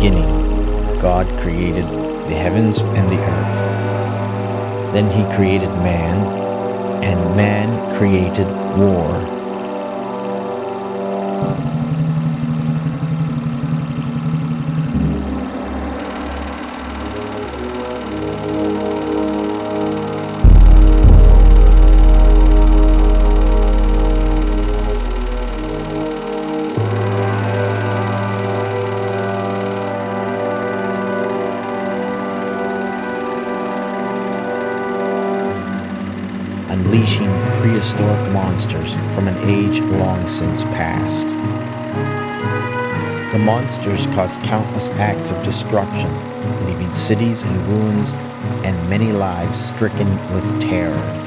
beginning, God created the heavens and the earth. Then he created man, and man created war. Unleashing prehistoric monsters from an age long since past. The monsters caused countless acts of destruction, leaving cities in ruins and many lives stricken with terror.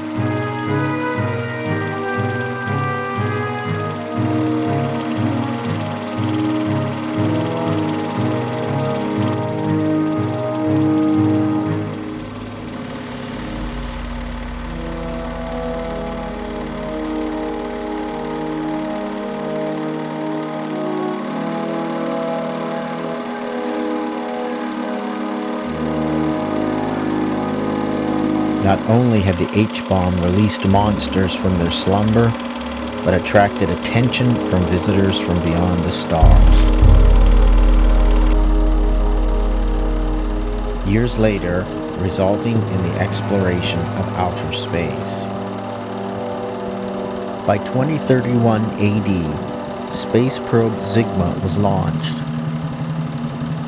Not only had the H-bomb released monsters from their slumber, but attracted attention from visitors from beyond the stars. Years later, resulting in the exploration of outer space. By 2031 AD, space probe Sigma was launched.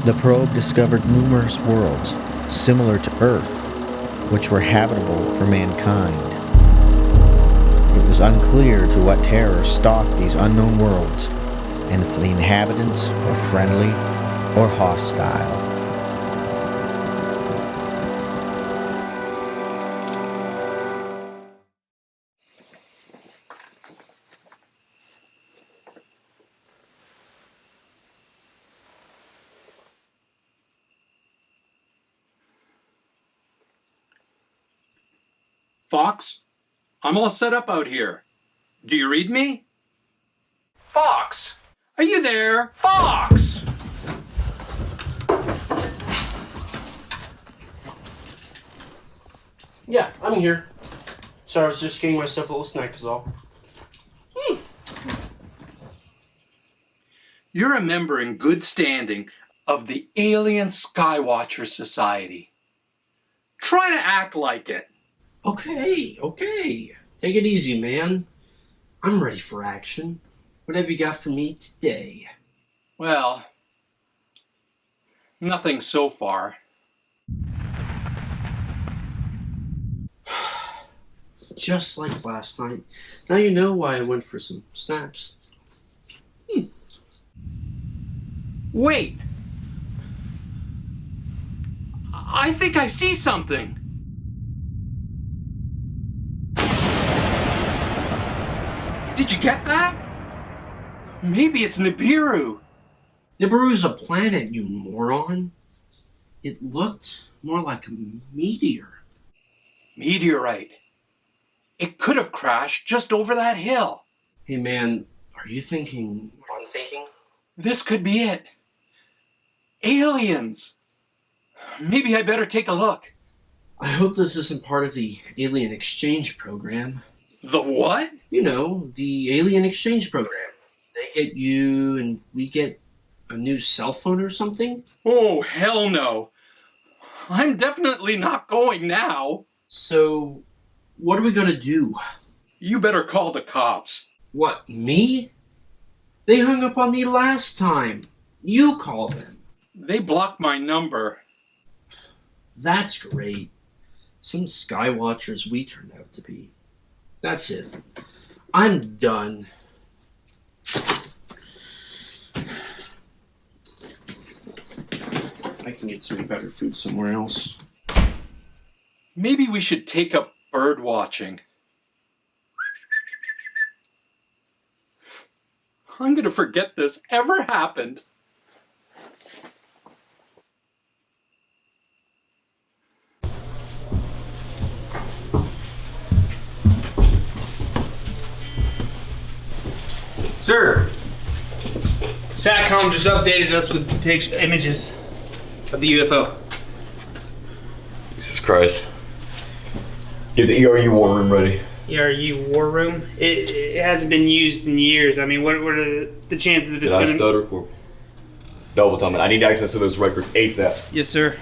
The probe discovered numerous worlds similar to Earth, which were habitable for mankind. It was unclear to what terror stalked these unknown worlds, and if the inhabitants were friendly or hostile. Fox, I'm all set up out here. Do you read me? Fox! Are you there? Fox! Yeah, I'm here. Sorry, I was just getting myself a little snack is all. You're a member in good standing of the Alien Skywatcher Society. Try to act like it. Okay. Take it easy, man. I'm ready for action. What have you got for me today? Well, nothing so far. Just like last night. Now you know why I went for some snacks. Wait! I think I see something! Did you get that? Maybe it's Nibiru. Nibiru's a planet, you moron. It looked more like a meteor. Meteorite. It could have crashed just over that hill. Hey man, are you thinking what I'm thinking? This could be it. Aliens. Maybe I better take a look. I hope this isn't part of the alien exchange program. The what? You know, the alien exchange program. They get you and we get a new cell phone or something? Oh, hell no. I'm definitely not going now. So, what are we gonna do? You better call the cops. What, me? They hung up on me last time. You call them. They blocked my number. That's great. Some Skywatchers we turned out to be. That's it. I'm done. I can get some better food somewhere else. Maybe we should take up bird watching. I'm gonna forget this ever happened. Sir, SATCOM just updated us with images. of the UFO. Jesus Christ. Get the ERU war room ready. ERU war room? It hasn't been used in years. I mean, what are the chances that it's Did I going to... stutter, Corporal? Double tell me. I need access to those records ASAP. Yes, sir.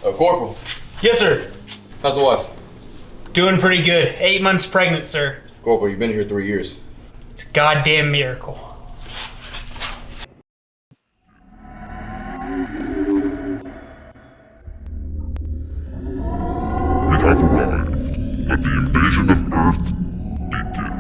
Oh, Corporal. Yes, sir. How's the wife? Doing pretty good. 8 months pregnant, sir. Corporal, you've been here 3 years. It's a goddamn miracle. We have arrived. Let the invasion of Earth begin.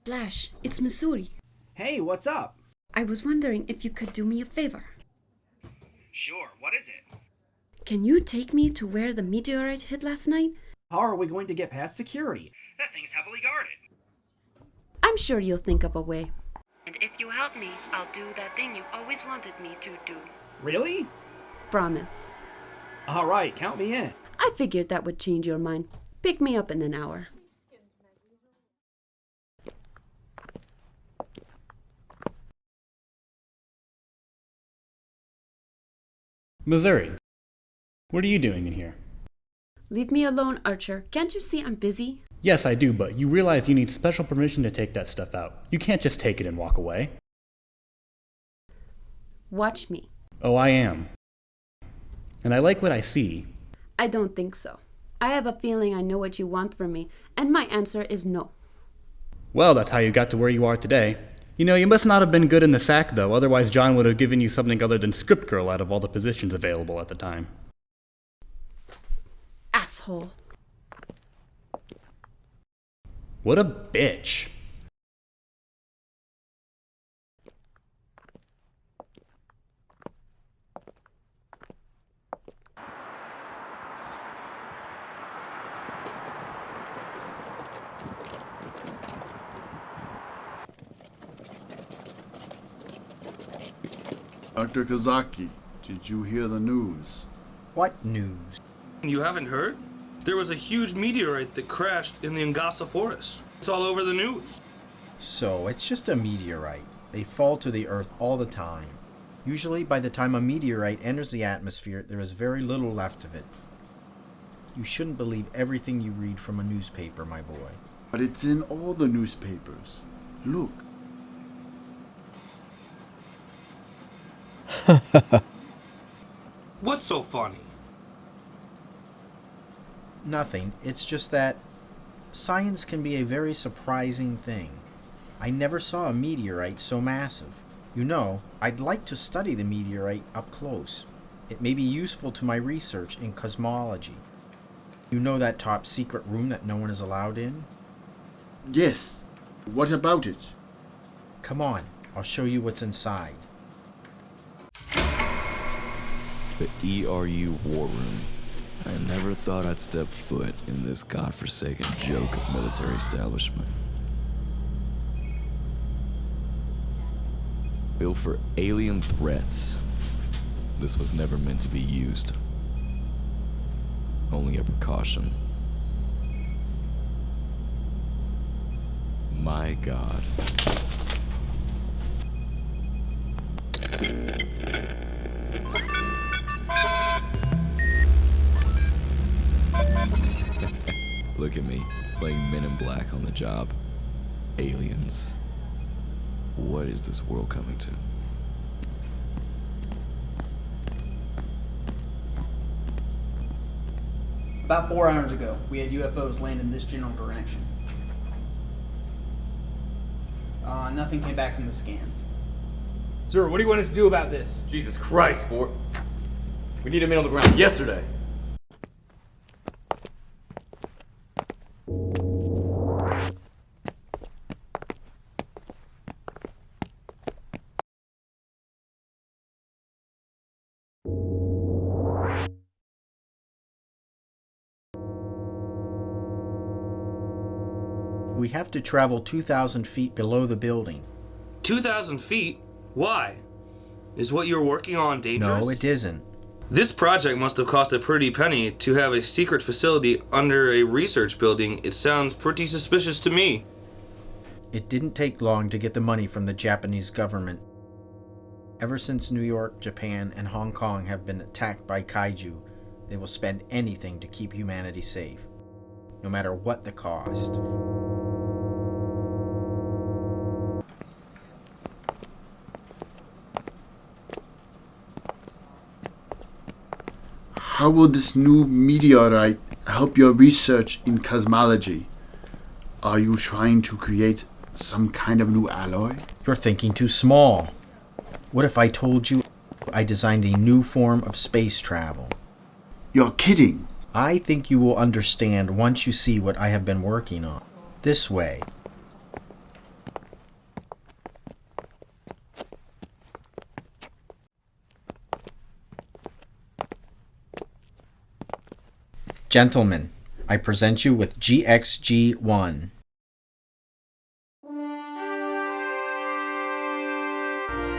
Flash, it's Missouri. Hey, what's up? I was wondering if you could do me a favor. Sure, what is it? Can you take me to where the meteorite hit last night? How are we going to get past security? That thing's heavily guarded. I'm sure you'll think of a way. And if you help me, I'll do that thing you always wanted me to do. Really? Promise. All right, count me in. I figured that would change your mind. Pick me up in an hour. Missouri, what are you doing in here? Leave me alone, Archer. Can't you see I'm busy? Yes, I do, but you realize you need special permission to take that stuff out. You can't just take it and walk away. Watch me. Oh, I am. And I like what I see. I don't think so. I have a feeling I know what you want from me, and my answer is no. Well, that's how you got to where you are today. You know, you must not have been good in the sack, though. Otherwise, John would have given you something other than script girl out of all the positions available at the time. Asshole. What a bitch. Dr. Kazaki, did you hear the news? What news? You haven't heard? There was a huge meteorite that crashed in the Ngasa forest. It's all over the news. So, it's just a meteorite. They fall to the Earth all the time. Usually, by the time a meteorite enters the atmosphere, there is very little left of it. You shouldn't believe everything you read from a newspaper, my boy. But it's in all the newspapers. Look. What's so funny? Nothing. It's just that science can be a very surprising thing. I never saw a meteorite so massive. You know, I'd like to study the meteorite up close. It may be useful to my research in cosmology. You know that top secret room that no one is allowed in? Yes. What about it? Come on, I'll show you what's inside. The ERU War Room. I never thought I'd step foot in this godforsaken joke of military establishment. Built for alien threats. This was never meant to be used. Only a precaution. My God. Look at me, playing Men in Black on the job. Aliens. What is this world coming to? About 4 hours ago, we had UFOs land in this general direction. Nothing came back from the scans. Sir, what do you want us to do about this? Jesus Christ, Fort. We need a man on the ground yesterday. We have to travel 2,000 feet below the building. 2,000 feet? Why? Is what you're working on dangerous? No, it isn't. This project must have cost a pretty penny to have a secret facility under a research building. It sounds pretty suspicious to me. It didn't take long to get the money from the Japanese government. Ever since New York, Japan, and Hong Kong have been attacked by kaiju, they will spend anything to keep humanity safe, no matter what the cost. How will this new meteorite help your research in cosmology? Are you trying to create some kind of new alloy? You're thinking too small. What if I told you I designed a new form of space travel? You're kidding. I think you will understand once you see what I have been working on. This way. Gentlemen, I present you with GXG-1.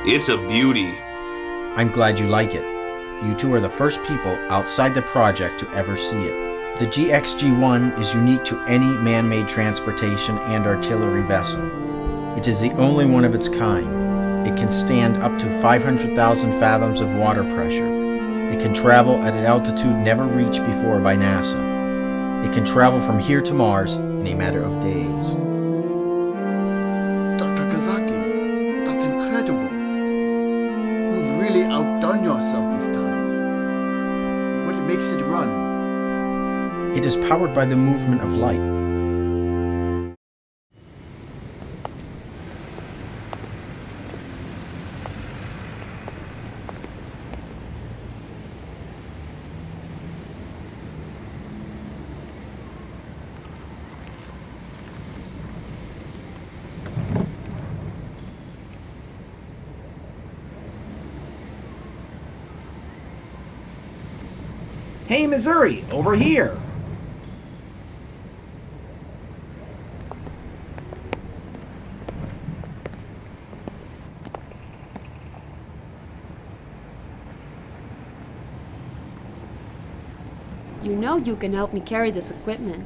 It's a beauty. I'm glad you like it. You two are the first people outside the project to ever see it. The GXG-1 is unique to any man-made transportation and artillery vessel. It is the only one of its kind. It can stand up to 500,000 fathoms of water pressure. It can travel at an altitude never reached before by NASA. It can travel from here to Mars in a matter of days. Dr. Kazaki, that's incredible. You've really outdone yourself this time. What makes it run? It is powered by the movement of light. Hey, Missouri, over here. You know you can help me carry this equipment.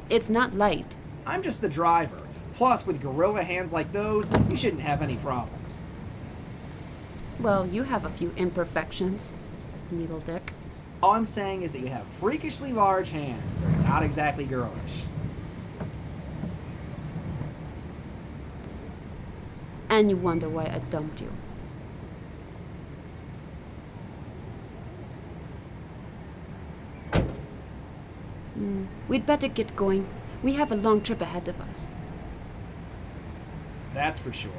It's not light. I'm just the driver. Plus, with gorilla hands like those, you shouldn't have any problems. Well, you have a few imperfections, needle dick. All I'm saying is that you have freakishly large hands. They're not exactly girlish. And you wonder why I dumped you. We'd better get going. We have a long trip ahead of us. That's for sure.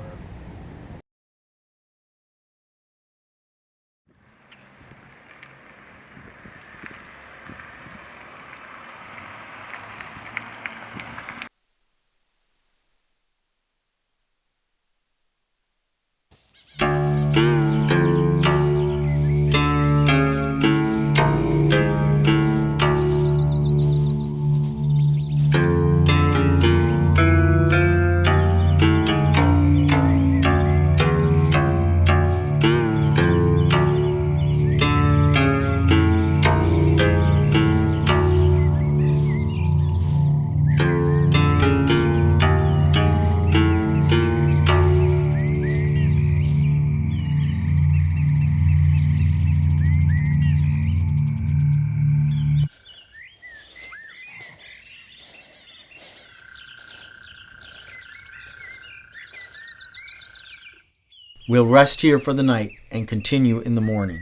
We'll rest here for the night and continue in the morning.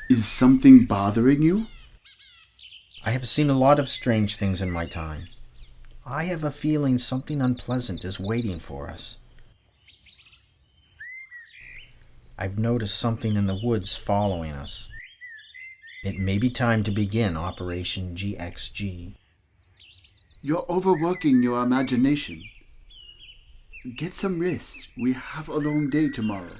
Is something bothering you? I have seen a lot of strange things in my time. I have a feeling something unpleasant is waiting for us. I've noticed something in the woods following us. It may be time to begin Operation GXG. You're overworking your imagination. Get some rest. We have a long day tomorrow.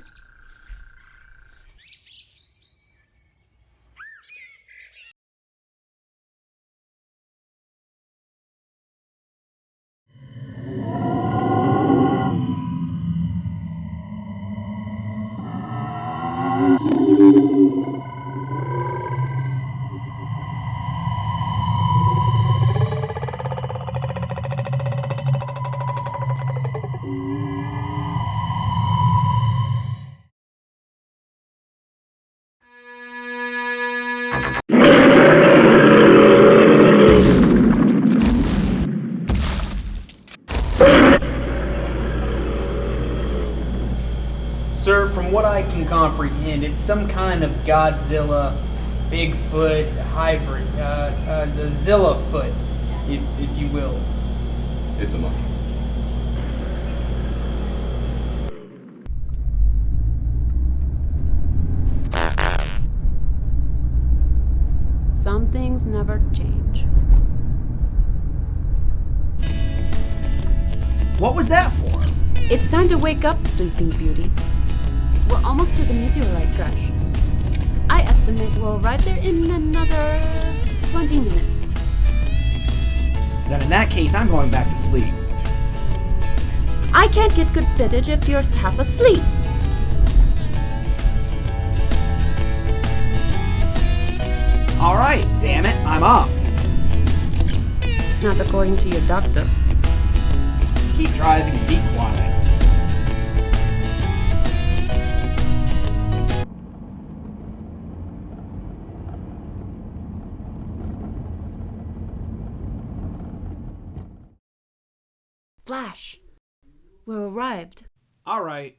Sir, from what I can comprehend, it's some kind of Godzilla, Bigfoot hybrid, the Zillafoot, if you will. It's a monkey. Some things never change. What was that for? It's time to wake up, Sleeping Beauty. We're almost to the meteorite crash. I estimate we'll arrive there in another 20 minutes. Then in that case, I'm going back to sleep. I can't get good footage if you're half asleep. Alright, damn it, I'm up. Not according to your doctor. Keep driving and be quiet. Flash, we're arrived. Alright.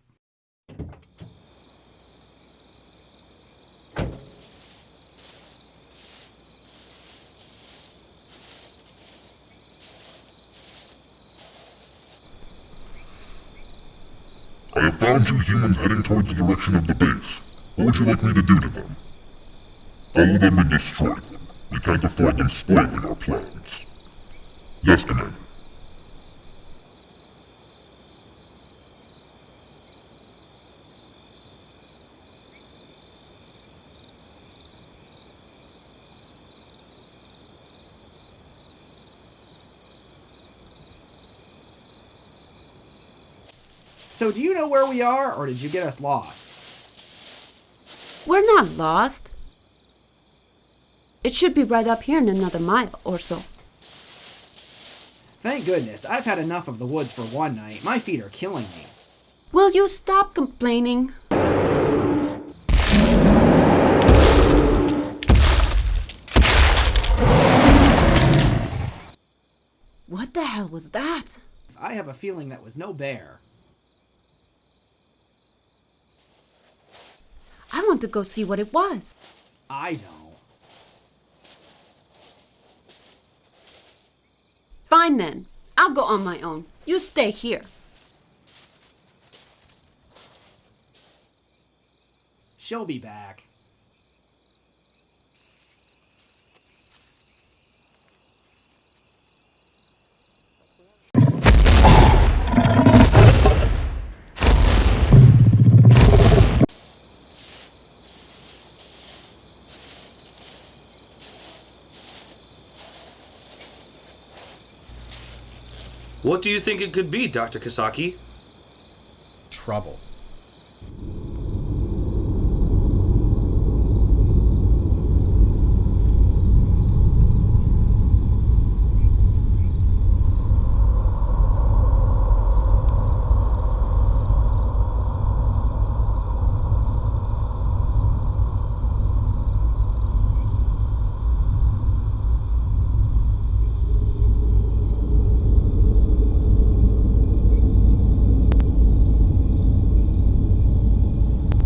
I have found two humans heading towards the direction of the base. What would you like me to do to them? Follow them and destroy them. We can't afford them spoiling our plans. Yes, Commander. So do you know where we are, or did you get us lost? We're not lost. It should be right up here in another mile or so. Thank goodness, I've had enough of the woods for one night. My feet are killing me. Will you stop complaining? What the hell was that? I have a feeling that was no bear. I want to go see what it was. I don't. Fine then. I'll go on my own. You stay here. She'll be back. What do you think it could be, Dr. Kasaki? Trouble.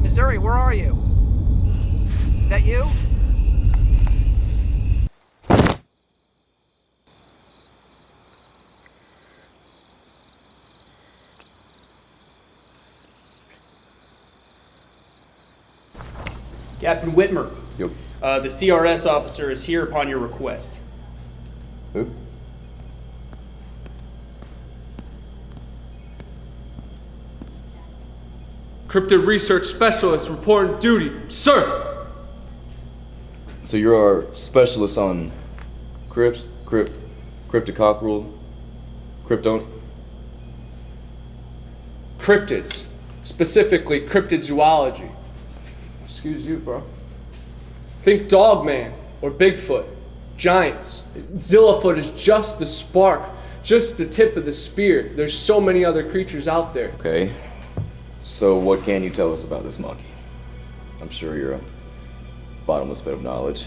Missouri, where are you? Is that you? Captain Whitmer. Yep. The CRS officer is here upon your request. Who? Cryptid research specialist reporting duty, sir! So you're our specialist on cryptocockerel, krypton? Cryptids, specifically cryptid zoology. Excuse you, bro. Think Dogman or Bigfoot, giants. Zillafoot is just the spark, just the tip of the spear. There's so many other creatures out there. Okay. So what can you tell us about this monkey? I'm sure you're a bottomless pit of knowledge.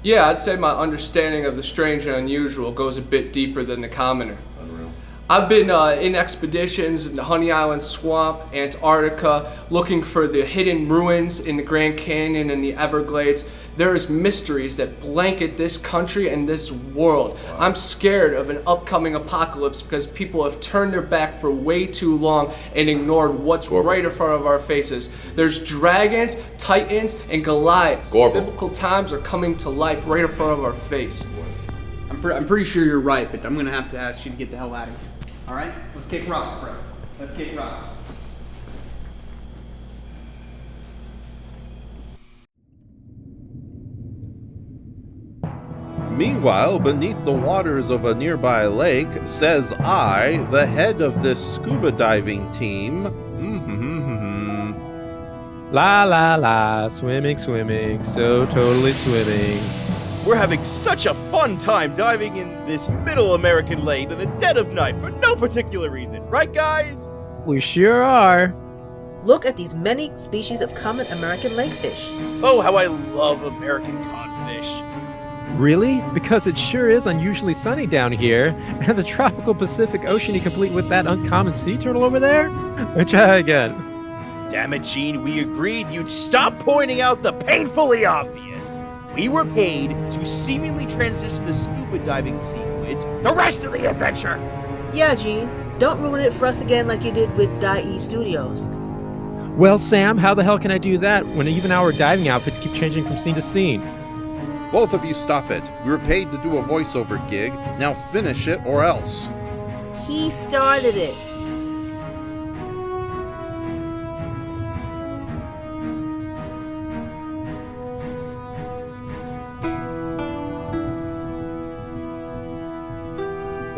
Yeah, I'd say my understanding of the strange and unusual goes a bit deeper than the commoner. Unreal. I've been in expeditions in the Honey Island Swamp, Antarctica, looking for the hidden ruins in the Grand Canyon and the Everglades. There's mysteries that blanket this country and this world. Wow. I'm scared of an upcoming apocalypse because people have turned their back for way too long and ignored what's right in front of our faces. There's dragons, titans, and Goliaths. Biblical times are coming to life right in front of our face. I'm pretty sure you're right, but I'm gonna have to ask you to get the hell out of here. All right? Let's kick rocks, bro. Let's kick rocks. Meanwhile, beneath the waters of a nearby lake, says I, the head of this scuba diving team. La la la, swimming, so totally swimming. We're having such a fun time diving in this middle American lake in the dead of night for no particular reason, right guys? We sure are. Look at these many species of common American lakefish. Oh, how I love American codfish. Really? Because it sure is unusually sunny down here, and the tropical Pacific Ocean complete with that uncommon sea turtle over there? Try again. Damn it, Gene, we agreed you'd stop pointing out the painfully obvious. We were paid to seemingly transition the scuba diving sequence the rest of the adventure. Yeah, Gene. Don't ruin it for us again like you did with Dai Studios. Well, Sam, how the hell can I do that when even our diving outfits keep changing from scene to scene? Both of you stop it. We were paid to do a voiceover gig. Now finish it or else. He started it.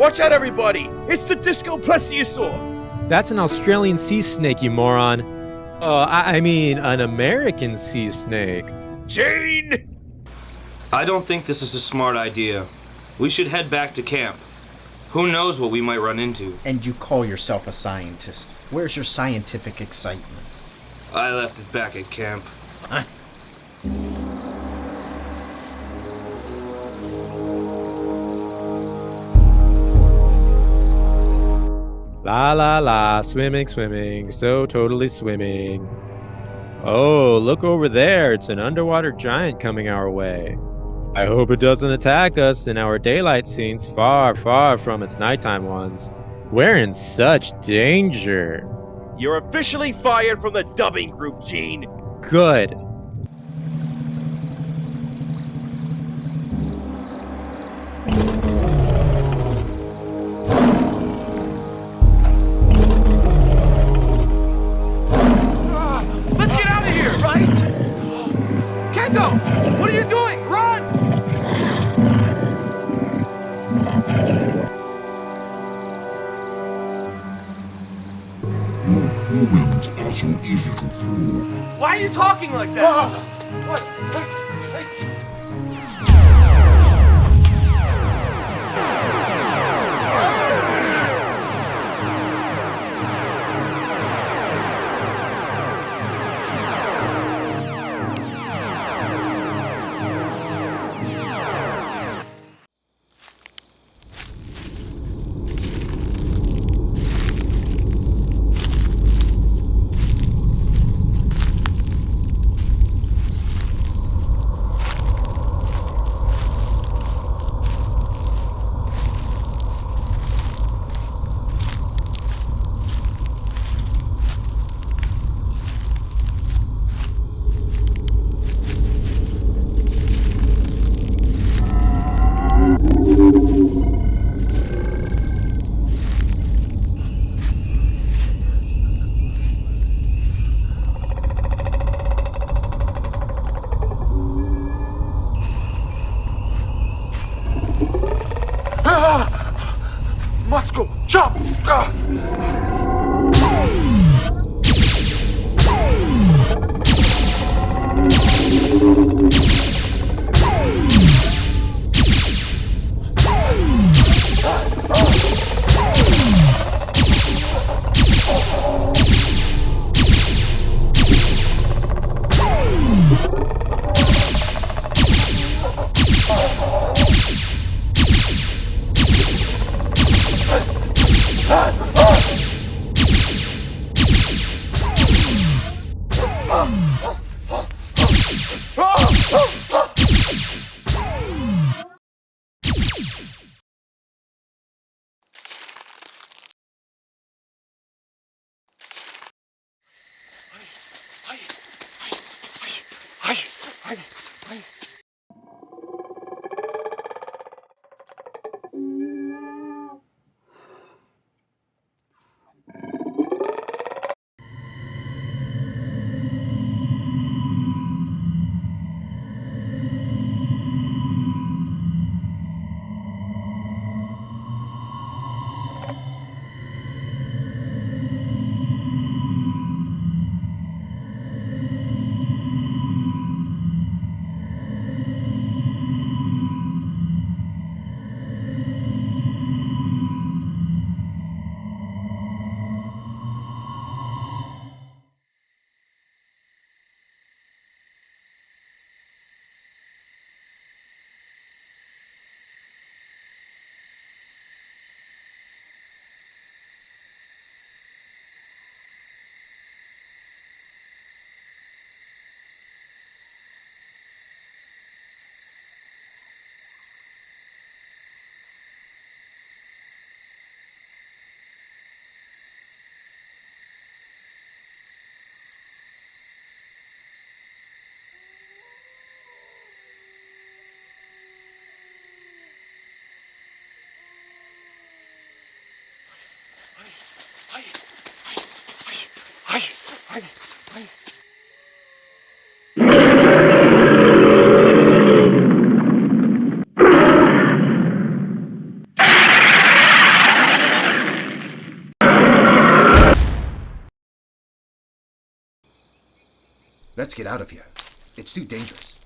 Watch out, everybody! It's the disco plesiosaur! That's an Australian sea snake, you moron. I mean, an American sea snake. Gene! I don't think this is a smart idea. We should head back to camp. Who knows what we might run into? And you call yourself a scientist. Where's your scientific excitement? I left it back at camp. La la la, swimming, so totally swimming. Oh, look over there. It's an underwater giant coming our way. I hope it doesn't attack us in our daylight scenes, far, far from its nighttime ones. We're in such danger. You're officially fired from the dubbing group, Gene. Good. Let's get out of here, right? Kento, what are you doing? Run! Humans are so easy to fool. Why are you talking like that? What? Muscle, jump! Let's get out of here. It's too dangerous.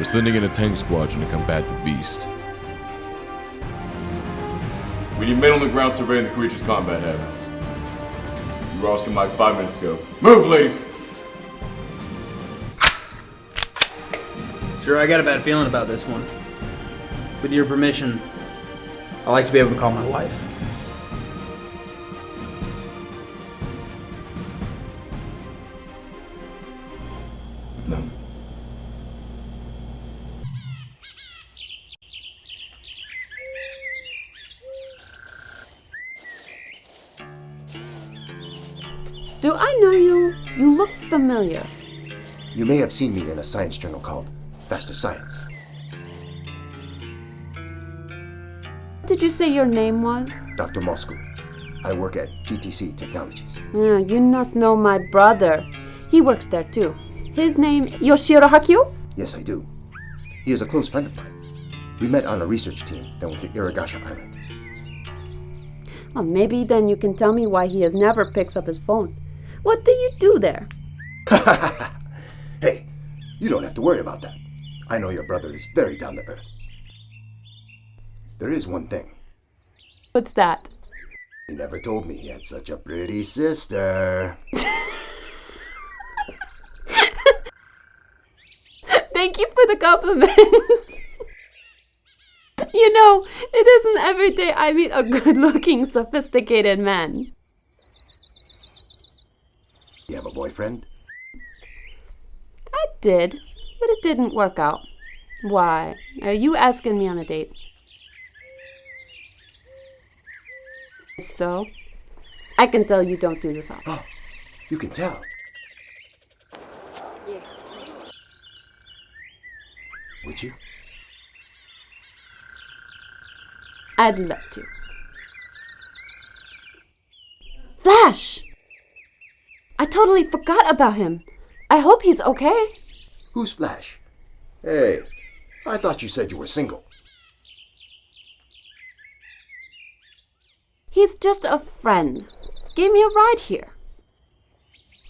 We're sending in a tank squadron to combat the beast. We need men on the ground surveying the creature's combat habits. You were asking Mike 5 minutes ago. Move, ladies! Sure, I got a bad feeling about this one. With your permission, I'd like to be able to call my wife. No. Do I know you? You look familiar. You may have seen me in a science journal called Faster Science. What did you say your name was? Dr. Moscow. I work at GTC Technologies. You must know my brother. He works there too. His name Yoshiro Hakyu? Yes, I do. He is a close friend of mine. We met on a research team that went to Irigasha Island. Well, maybe then you can tell me why he never picks up his phone. What do you do there? Hey, you don't have to worry about that. I know your brother is very down to earth. There is one thing. What's that? He never told me he had such a pretty sister. Thank you for the compliment. You know, it isn't every day I meet a good-looking, sophisticated man. You have a boyfriend? I did, but it didn't work out. Why? Are you asking me on a date? If so, I can tell you don't do this often. Oh, you can tell. Yeah. Would you? I'd love to. Flash! I totally forgot about him. I hope he's okay. Who's Flash? Hey, I thought you said you were single. He's just a friend. Gave me a ride here.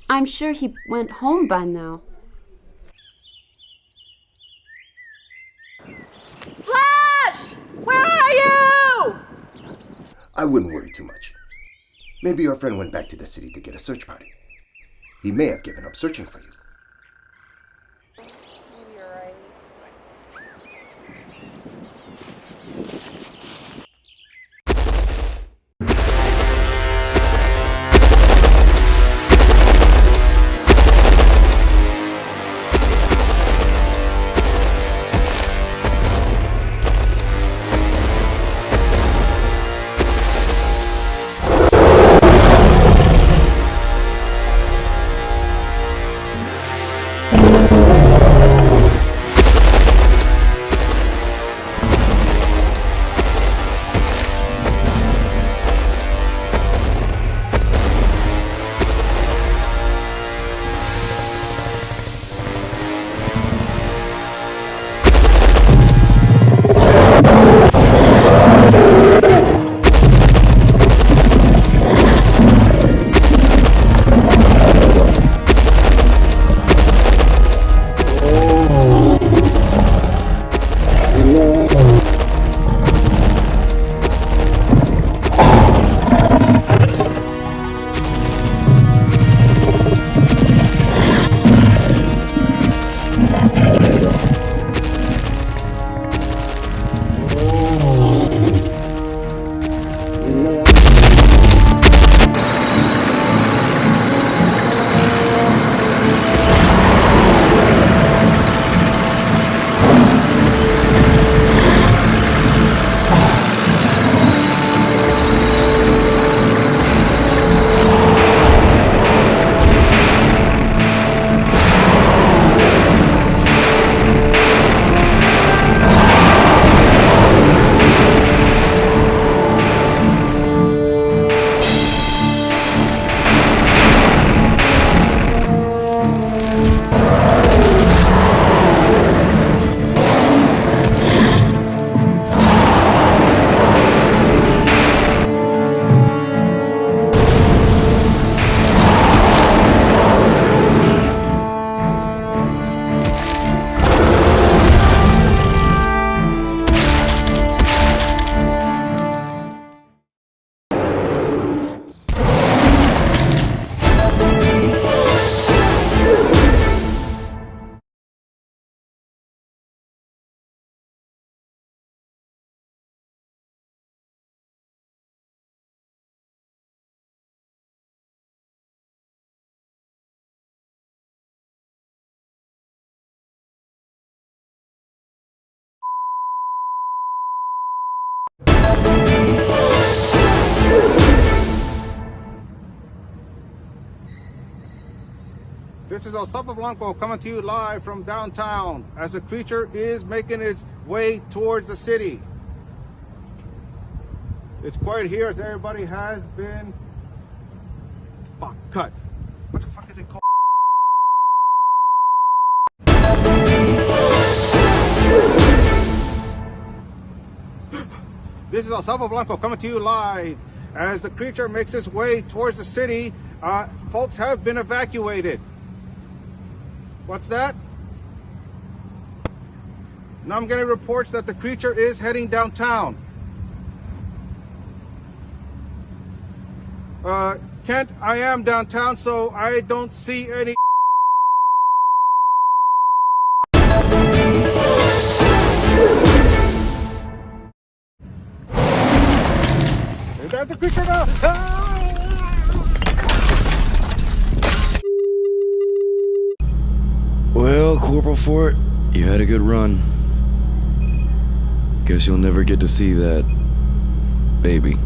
I'm sure he went home by now. Flash! Where are you? I wouldn't worry too much. Maybe your friend went back to the city to get a search party. He may have given up searching for you. This is El Sapo Blanco coming to you live from downtown as the creature is making its way towards the city. It's quiet here as everybody has been... Fuck, cut. What the fuck is it called? This is El Sapo Blanco coming to you live as the creature makes its way towards the city. Folks have been evacuated. What's that? Now I'm getting reports that the creature is heading downtown. Kent, I am downtown, so I don't see any... Is that the creature now? Well, Corporal Fort, you had a good run. Guess you'll never get to see that baby.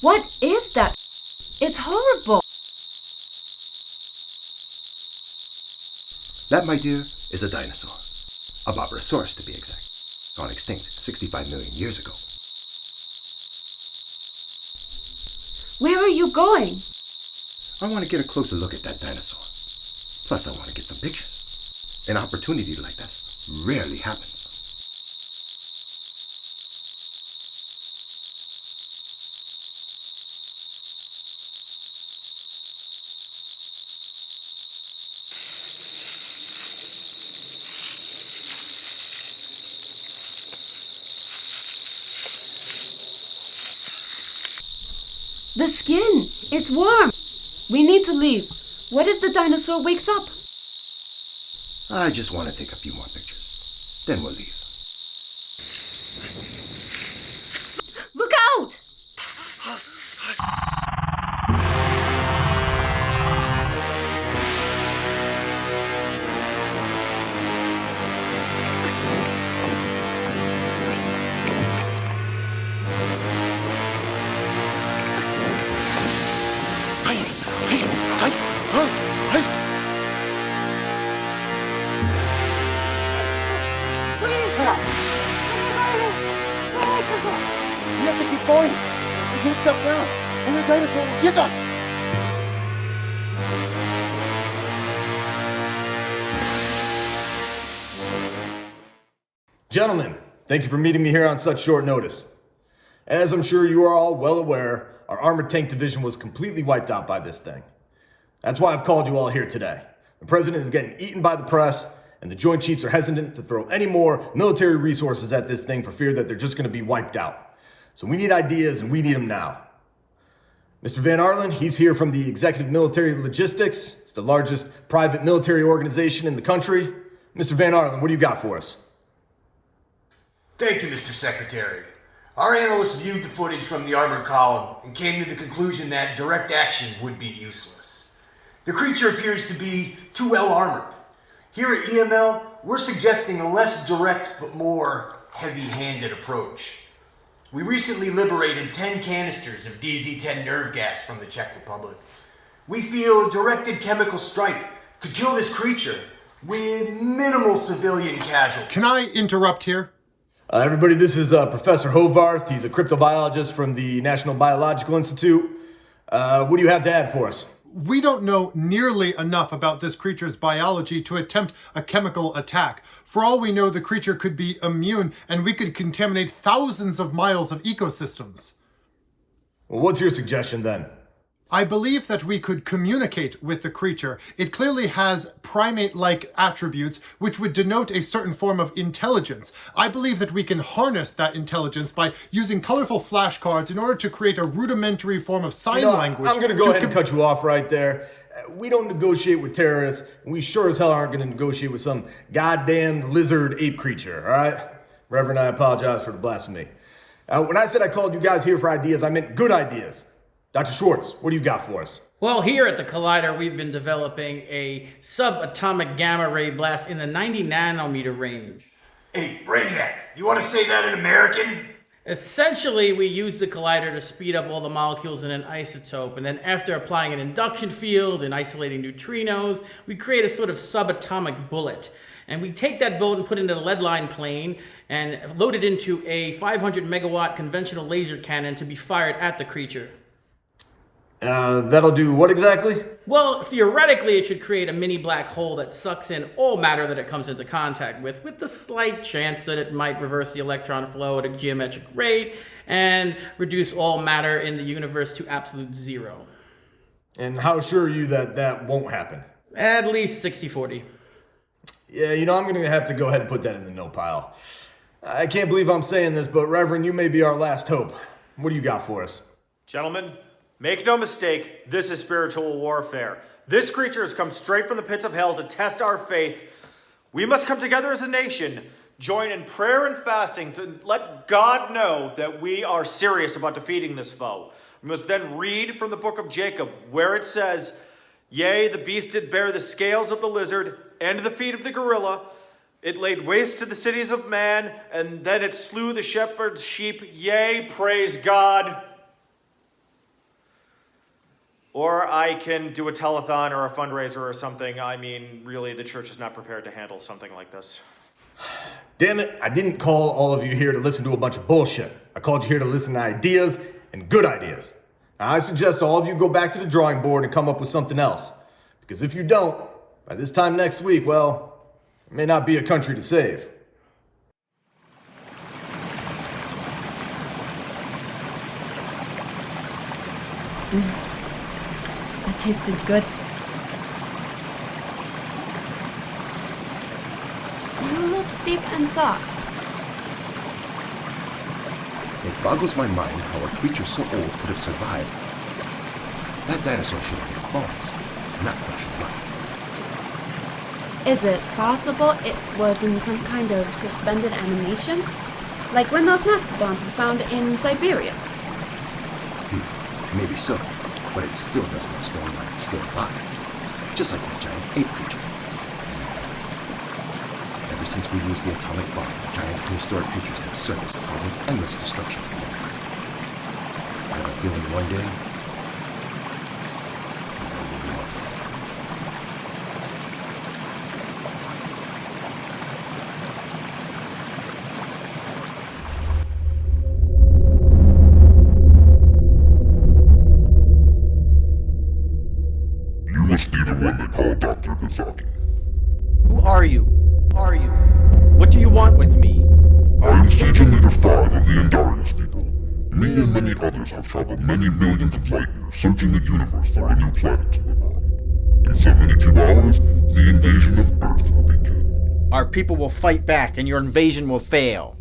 What is that? It's horrible. That, my dear, is a dinosaur. A Bobrosaurus, to be exact. Gone extinct 65 million years ago. Where are you going? I want to get a closer look at that dinosaur. Plus, I want to get some pictures. An opportunity like this rarely happens. The skin! It's warm! We need to leave. What if the dinosaur wakes up? I just want to take a few more pictures. Then we'll leave. Look out! We have to keep going. We can't stop now. And the dinosaur will get us. Gentlemen, thank you for meeting me here on such short notice. As I'm sure you are all well aware, our armored tank division was completely wiped out by this thing. That's why I've called you all here today. The president is getting eaten by the press, and the Joint Chiefs are hesitant to throw any more military resources at this thing for fear that they're just going to be wiped out. So we need ideas, and we need them now. Mr. Van Arlen, he's here from the Executive Military Logistics. It's the largest private military organization in the country. Mr. Van Arlen, what do you got for us? Thank you, Mr. Secretary. Our analysts viewed the footage from the armored column and came to the conclusion that direct action would be useless. The creature appears to be too well armored. Here at EML, we're suggesting a less direct but more heavy-handed approach. We recently liberated 10 canisters of DZ-10 nerve gas from the Czech Republic. We feel a directed chemical strike could kill this creature with minimal civilian casualties. Can I interrupt here? Everybody, this is Professor Hovarth. He's a cryptobiologist from the National Biological Institute. What do you have to add for us? We don't know nearly enough about this creature's biology to attempt a chemical attack. For all we know, the creature could be immune, and we could contaminate thousands of miles of ecosystems. Well, what's your suggestion then? I believe that we could communicate with the creature. It clearly has primate-like attributes, which would denote a certain form of intelligence. I believe that we can harness that intelligence by using colorful flashcards in order to create a rudimentary form of sign language. I'm going to go ahead and cut you off right there. We don't negotiate with terrorists, and we sure as hell aren't going to negotiate with some goddamn lizard ape creature, all right? Reverend, I apologize for the blasphemy. When I said I called you guys here for ideas, I meant good ideas. Dr. Schwartz, what do you got for us? Well, here at the Collider, we've been developing a subatomic gamma ray blast in the 90 nanometer range. Hey, Brainiac, you want to say that in American? Essentially, we use the Collider to speed up all the molecules in an isotope, and then after applying an induction field and isolating neutrinos, we create a sort of subatomic bullet. And we take that bullet and put it into the lead-line plane and load it into a 500 megawatt conventional laser cannon to be fired at the creature. That'll do what exactly? Well, theoretically, it should create a mini black hole that sucks in all matter that it comes into contact with the slight chance that it might reverse the electron flow at a geometric rate and reduce all matter in the universe to absolute zero. And how sure are you that that won't happen? At least 60-40. Yeah, I'm going to have to go ahead and put that in the no pile. I can't believe I'm saying this, but Reverend, you may be our last hope. What do you got for us? Gentlemen, make no mistake, this is spiritual warfare. This creature has come straight from the pits of hell to test our faith. We must come together as a nation, join in prayer and fasting to let God know that we are serious about defeating this foe. We must then read from the book of Jacob, where it says, "Yea, the beast did bear the scales of the lizard and the feet of the gorilla. It laid waste to the cities of man, and then it slew the shepherd's sheep. Yea, praise God." Or I can do a telethon or a fundraiser or something. I mean, really, the church is not prepared to handle something like this. Damn it, I didn't call all of you here to listen to a bunch of bullshit. I called you here to listen to ideas, and good ideas. Now, I suggest all of you go back to the drawing board and come up with something else. Because if you don't, by this time next week, well, there may not be a country to save. That tasted good. You look deep in thought. It boggles my mind how a creature so old could have survived. That dinosaur should have been bones, not flesh and blood. Is it possible it was in some kind of suspended animation? Like when those mastodons were found in Siberia? Maybe so, but it still doesn't explain why it's still alive. Just like that giant ape creature. Ever since we used the atomic bomb, giant prehistoric creatures have surfaced, causing endless destruction. I have a feeling one day, You must be the one they call Dr. Gazaki. Who are you? What do you want with me? I am Sage Leader 5 of the Endarius people. Me and many others have traveled many millions of light years searching the universe for a new planet to live on. In 72 hours, the invasion of Earth will begin. Our people will fight back and your invasion will fail.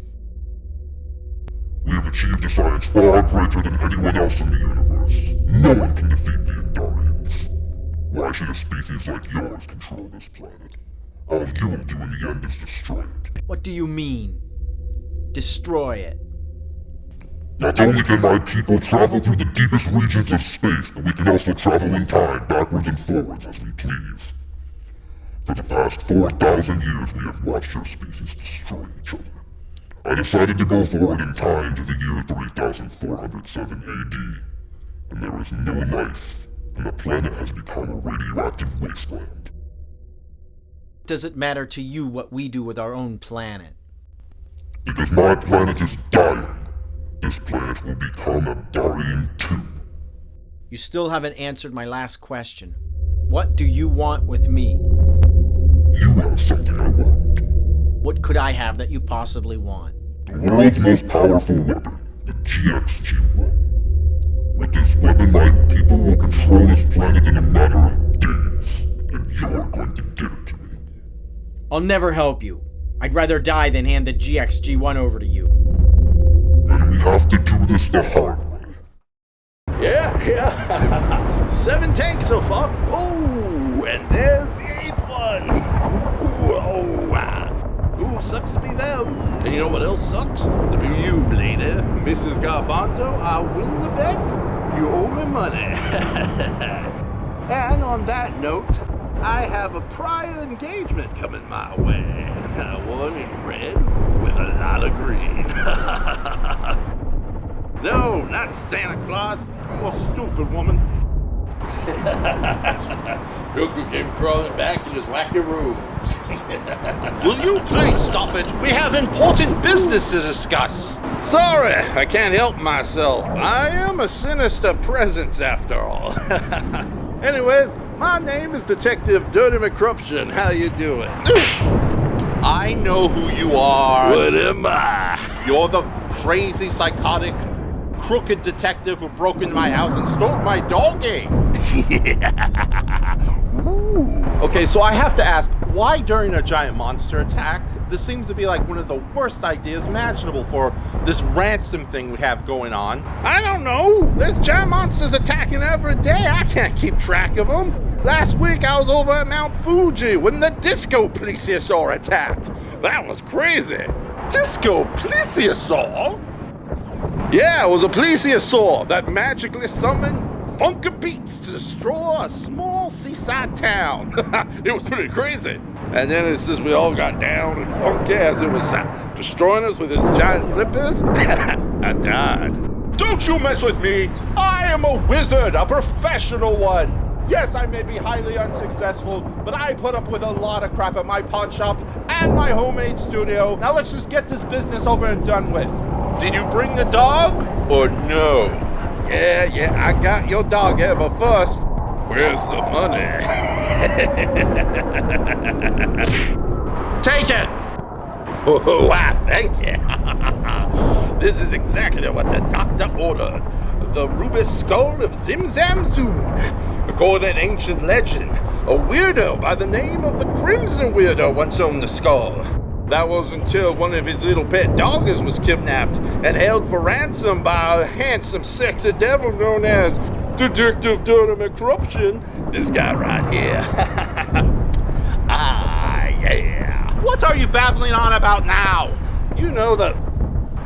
We have achieved a science far greater than anyone else in the universe. No one can defeat the Endarians. Why should a species like yours control this planet? All you'll do in the end is destroy it. What do you mean? Destroy it? Not only can my people travel through the deepest regions of space, but we can also travel in time, backwards and forwards as we please. For the past 4,000 years, we have watched your species destroy each other. I decided to go forward in time to the year 3407 AD, and there is no life, and the planet has become a radioactive wasteland. Does it matter to you what we do with our own planet? Because my planet is dying, this planet will become a Darian too. You still haven't answered my last question. What do you want with me? You have something I want. What could I have that you possibly want? The world's most powerful weapon, the GXG-1. With this weapon, my people will control planet in a matter of days, and you're going to give it to me. I'll never help you. I'd rather die than hand the GXG-1 over to you. Then we have to do this the hard way. Yeah. 7 tanks so far. Oh, and there's the 8th one. Ooh, sucks to be them. And you know what else sucks? To be you, lady. Mrs. Garbanzo, I win the bet. You owe me money. And on that note, I have a prior engagement coming my way. One in red with a lot of green. No, not Santa Claus. You a stupid woman. Roku came crawling back in his wacky robes. Will you please stop it? We have important business to discuss. Sorry, I can't help myself. I am a sinister presence after all. Anyways, my name is Detective Dirty McCruption. How you doing? I know who you are. What am I? You're the crazy, psychotic, crooked detective who broke into my house and stole my doggy. Okay, so I have to ask, why during a giant monster attack? This seems to be like one of the worst ideas imaginable for this ransom thing we have going on. I don't know. There's giant monsters attacking every day. I can't keep track of them. Last week I was over at Mount Fuji when the disco plesiosaur attacked. That was crazy. Disco plesiosaur? Yeah, it was a plesiosaur that magically summoned funky beats to destroy a small seaside town. It was pretty crazy. And then it says we all got down and funky as it was destroying us with its giant flippers. I died. Don't you mess with me. I am a wizard, a professional one. Yes, I may be highly unsuccessful, but I put up with a lot of crap at my pawn shop and my homage studio. Now let's just get this business over and done with. Did you bring the dog or no? Yeah, I got your dog here, but first, where's the money? Take it! Oh, wow, thank you. This is exactly what the doctor ordered. The ruby skull of Zimzamzoon. According to ancient legend, a weirdo by the name of the Crimson Weirdo once owned the skull. That was until one of his little pet doggers was kidnapped and held for ransom by a handsome, sexy devil known as Detective Dirty McCruption. This guy right here. Yeah. What are you babbling on about now? You know that...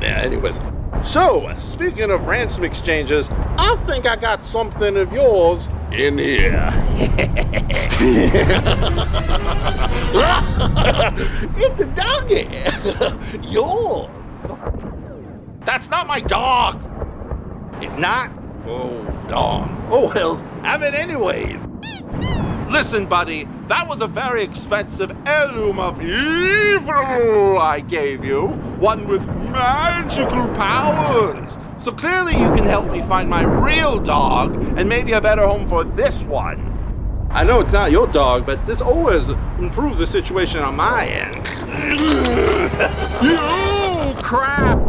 Yeah, anyways. So, speaking of ransom exchanges, I think I got something of yours in here. It's a doggy. Yours. That's not my dog. It's not? Oh, darn. Oh, well, have it anyways. Listen, buddy, that was a very expensive heirloom of evil I gave you. One with magical powers. So clearly you can help me find my real dog and maybe a better home for this one. I know it's not your dog, but this always improves the situation on my end. You crap!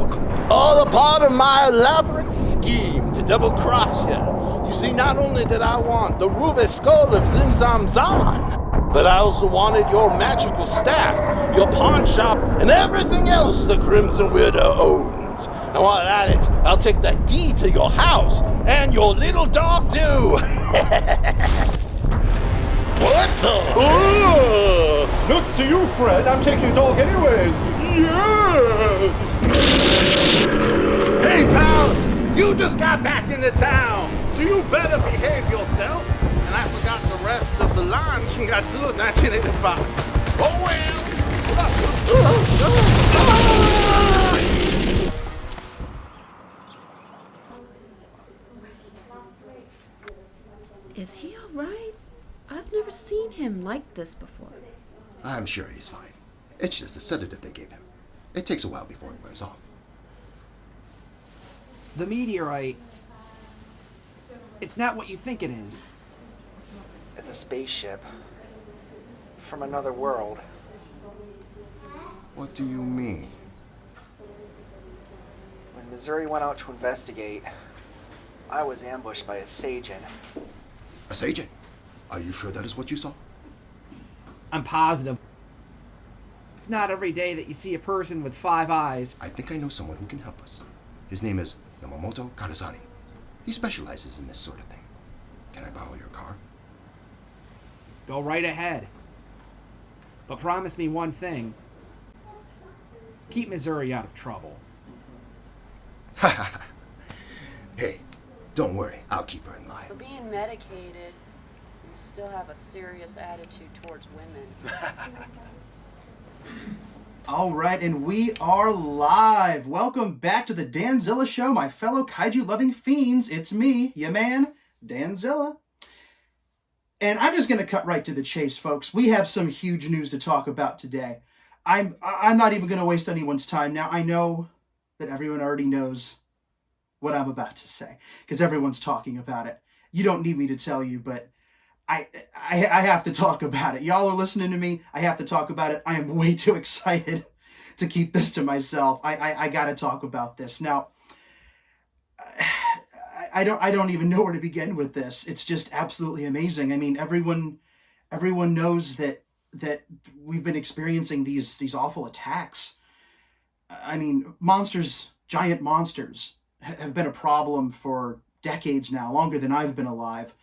All a part of my elaborate scheme to double-cross you. You see, not only did I want the ruby skull of Zimzamzan, but I also wanted your magical staff, your pawn shop, and everything else the Crimson Weirdo owns. And while at it, I'll take the deed to your house, and your little dog too. What the? Oh, nuts to you, Fred. I'm taking the dog anyways. Yeah. Hey, pal, you just got back into town, so you better behave yourself. And I forgot the rest of the lines from Godzilla 1985. Oh, well. Is he alright? I've never seen him like this before. I'm sure he's fine. It's just a sedative they gave him. It takes a while before it wears off. The meteorite... It's not what you think it is. It's a spaceship. From another world. What do you mean? When Missouri went out to investigate, I was ambushed by a Sajin. A Seijin? Are you sure that is what you saw? I'm positive. It's not every day that you see a person with 5 eyes. I think I know someone who can help us. His name is Yamamoto Karazari. He specializes in this sort of thing. Can I borrow your car? Go right ahead. But promise me one thing. Keep Missouri out of trouble. Hey, don't worry. I'll keep her in line. For being medicated, you still have a serious attitude towards women. All right, and we are live. Welcome back to the Danzilla Show, my fellow kaiju-loving fiends. It's me, your man, Danzilla. And I'm just going to cut right to the chase, folks. We have some huge news to talk about today. I'm not even going to waste anyone's time. Now, I know that everyone already knows what I'm about to say, because everyone's talking about it. You don't need me to tell you, but I have to talk about it. Y'all are listening to me. I have to talk about it. I am way too excited to keep this to myself. I got to talk about this. Now, I don't even know where to begin with this. It's just absolutely amazing. I mean, everyone knows that we've been experiencing these awful attacks. I mean, giant monsters have been a problem for decades now, longer than I've been alive.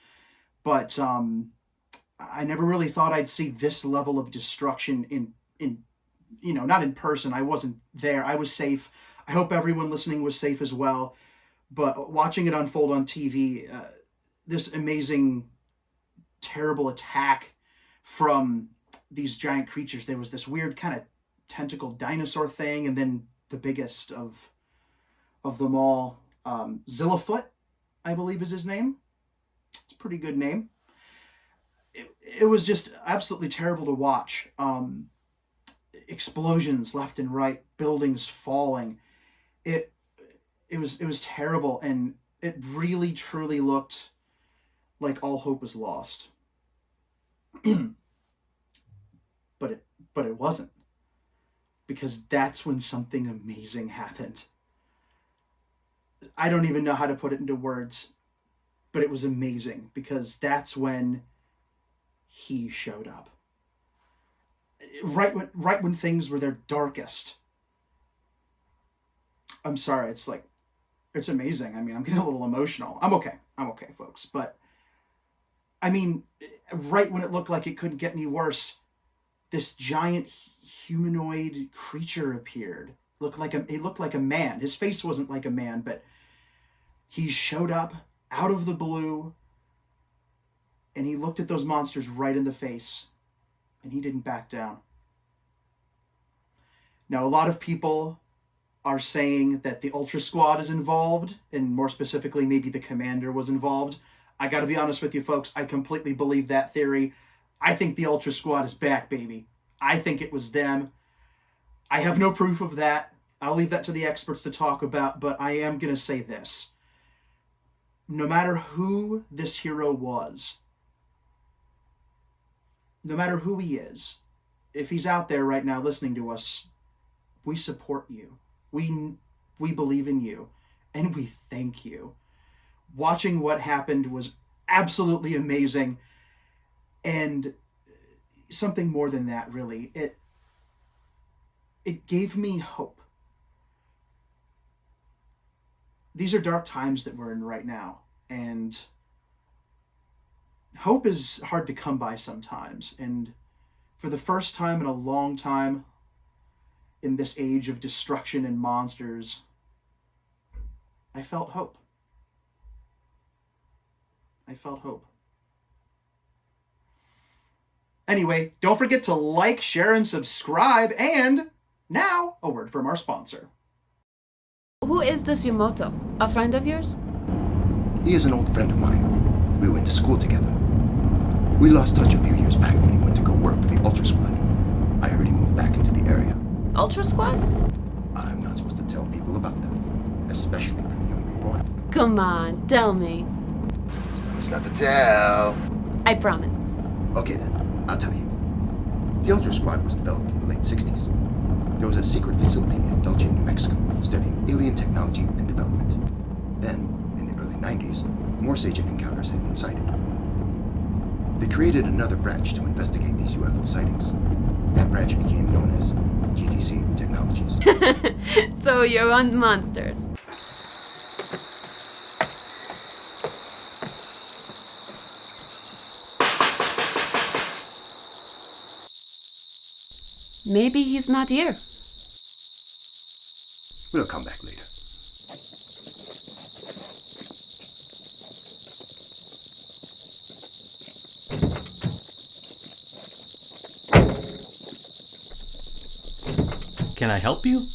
But I never really thought I'd see this level of destruction in not in person. I wasn't there. I was safe. I hope everyone listening was safe as well. But watching it unfold on TV, this amazing, terrible attack from these giant creatures. There was this weird kind of tentacle dinosaur thing, and then the biggest of them all, Zillafoot, I believe is his name. It's a pretty good name. It was just absolutely terrible to watch. Explosions left and right, buildings falling. It was terrible, and it really truly looked like all hope was lost. But it wasn't, because that's when something amazing happened. I don't even know how to put it into words, but it was amazing, because that's when he showed up. Right when things were their darkest. I'm sorry, it's amazing. I mean, I'm getting a little emotional. I'm okay, folks. But, I mean, right when it looked like it couldn't get any worse, this giant humanoid creature appeared. It looked like a man. His face wasn't like a man, but he showed up out of the blue, and he looked at those monsters right in the face, and he didn't back down. Now, a lot of people are saying that the Ultrasquad is involved, and more specifically, maybe the commander was involved. I gotta be honest with you, folks, I completely believe that theory. I think the Ultrasquad is back, baby. I think it was them. I have no proof of that. I'll leave that to the experts to talk about, but I am gonna say this. No matter who this hero was, no matter who he is, if he's out there right now listening to us, we support you. We believe in you, and we thank you. Watching what happened was absolutely amazing, and something more than that, really. It gave me hope. These are dark times that we're in right now, and hope is hard to come by sometimes, and for the first time in a long time, in this age of destruction and monsters, I felt hope. Anyway, don't forget to like, share, and subscribe, and now, a word from our sponsor. Who is this Yumoto? A friend of yours? He is an old friend of mine. We went to school together. We lost touch a few years back when he went to go work for the Ultrasquad. I heard he moved back into the area. Ultrasquad? I'm not supposed to tell people about that, especially when a young reporter. Come on, tell me. It's not to tell. I promise. Okay then, I'll tell you. The Ultrasquad was developed in the late 60s. There was a secret facility in Dulce, New Mexico, studying alien technology and development. Then, in the early 90s, more Seijin encounters had been sighted. They created another branch to investigate these UFO sightings. That branch became known as GTC Technologies. So you're on monsters. Maybe he's not here. We'll come back later. Can I help you?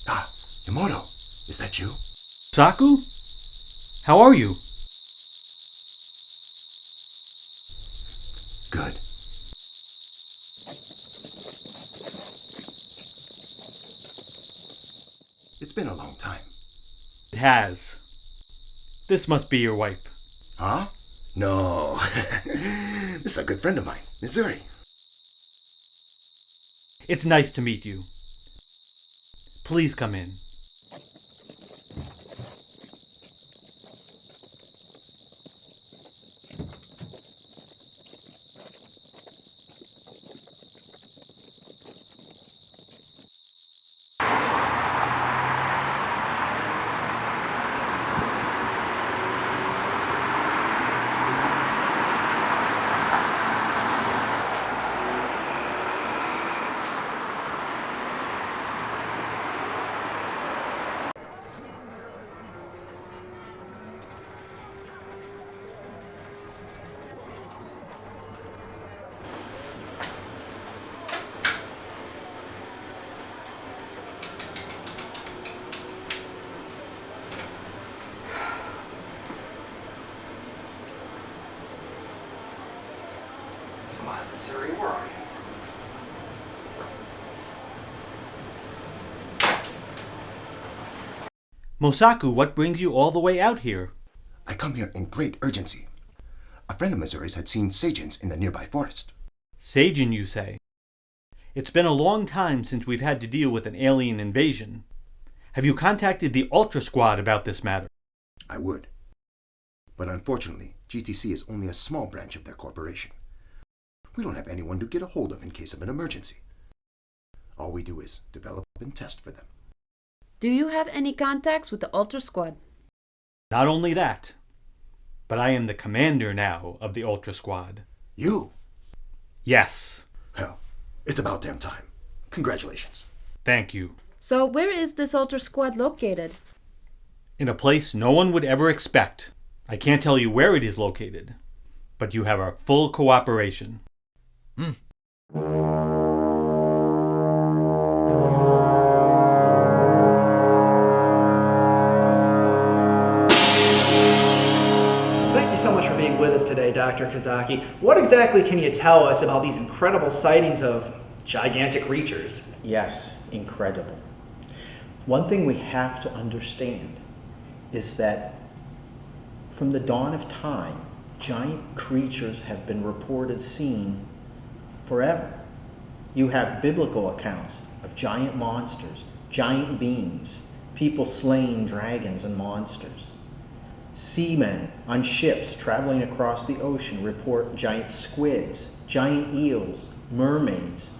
Ah, Yamato, is that you? Saku? How are you? Good. It's been a long time. It has. This must be your wife. Huh? No. This is a good friend of mine, Missouri. It's nice to meet you. Please come in. Come on, Missouri, where are you? Mosaku, what brings you all the way out here? I come here in great urgency. A friend of Missouri's had seen Saiyans in the nearby forest. Seijin, you say? It's been a long time since we've had to deal with an alien invasion. Have you contacted the Ultrasquad about this matter? I would. But unfortunately, GTC is only a small branch of their corporation. We don't have anyone to get a hold of in case of an emergency. All we do is develop and test for them. Do you have any contacts with the Ultrasquad? Not only that, but I am the commander now of the Ultrasquad. You? Yes. Hell, it's about damn time. Congratulations. Thank you. So where is this Ultrasquad located? In a place no one would ever expect. I can't tell you where it is located, but you have our full cooperation. Thank you so much for being with us today, Dr. Kazaki. What exactly can you tell us about these incredible sightings of gigantic creatures? Yes, incredible. One thing we have to understand is that from the dawn of time, giant creatures have been reported seen forever. You have biblical accounts of giant monsters, giant beings, people slaying dragons and monsters. Seamen on ships traveling across the ocean report giant squids, giant eels, mermaids.